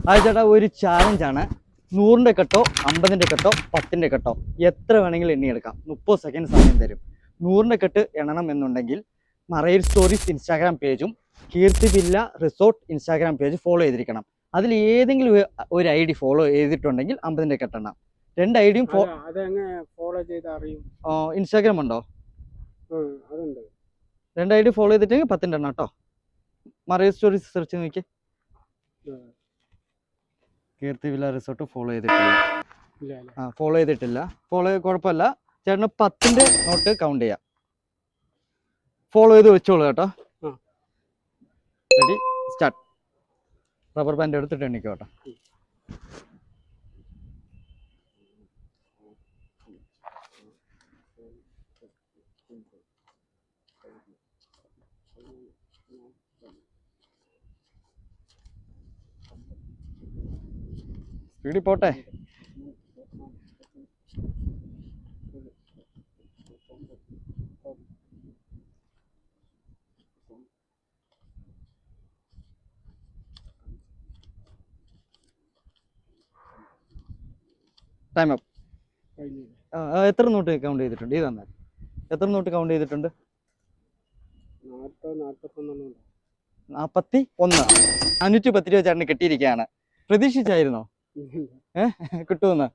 അത് ചേട്ടാ ഒരു ചാലഞ്ചാണ്. 100ന്റെ കെട്ടോ 50ന്റെ കെട്ടോ 10ന്റെ കെട്ടോ എത്ര വേണമെങ്കിലും എണ്ണിയെടുക്കാം. 30 സെക്കൻഡ് സമയം തരും. 100ന്റെ കെട്ട് എണ്ണണം എന്നുണ്ടെങ്കിൽ മറൈൻ സ്റ്റോറീസ് ഇൻസ്റ്റാഗ്രാം പേജും Keerthi villa resort Instagram page follow ചെയ്തിരിക്കണം. അതിൽ ഏതെങ്കിലും ഒരു ID ഫോളോ ചെയ്തിട്ടുണ്ടെങ്കിൽ 50ന്റെ കെട്ടെണ്ണം. 2 ഐഡിയും ഫോളോ ചെയ്ത് അറിയും. ഇൻസ്റ്റാഗ്രാം ഉണ്ടോ? 2 ID ഫോളോ ചെയ്തിട്ടെങ്കിൽ 10ന്റെ എണ്ണം കേട്ടോ. മറൈൻ സ്റ്റോറീസ് സെർച്ച് നോക്കി. കീർത്തി വില്ല റിസോർട്ട് ഫോളോ ചെയ്തിട്ടില്ല. ഫോളോ ചെയ്തിട്ടില്ല. കുഴപ്പമില്ല. ചേട്ടന് 10ന്റെ നോട്ട് കൗണ്ട് ചെയ്യാം. ഫോളോ ചെയ്ത് വെച്ചോളൂ കേട്ടോ. Ready start. റബ്ബർ ബാൻഡ് എടുത്തിട്ട് എണ്ണിക്കോ കേട്ടോ. സ്പീഡിൽ പോട്ടെ. Time up. എത്ര നോട്ട് കൗണ്ട് ചെയ്തിട്ടുണ്ട്? ഇത് തന്നെ എത്ര നോട്ട് കൗണ്ട് ചെയ്തിട്ടുണ്ട്? 41. 510 രൂപ ചേട്ടന് കിട്ടിയിരിക്കുകയാണ്. പ്രതീക്ഷിച്ചായിരുന്നോ കിട്ടുമെന്ന്?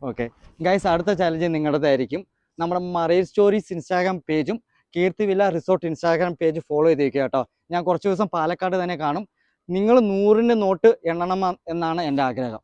ഓക്കെ ഗൈസ്, അടുത്ത ചാലഞ്ച് നിങ്ങളുടേതായിരിക്കും. നമ്മുടെ മറൈൻ സ്റ്റോറീസ് ഇൻസ്റ്റാഗ്രാം പേജും Keerthi villa resort Instagram page follow ചെയ്തിരിക്കുക കേട്ടോ. ഞാൻ കുറച്ച് ദിവസം പാലക്കാട് തന്നെ കാണും. നിങ്ങൾ 100ന്റെ നോട്ട് എണ്ണണം എന്നാണ് എൻ്റെ ആഗ്രഹം.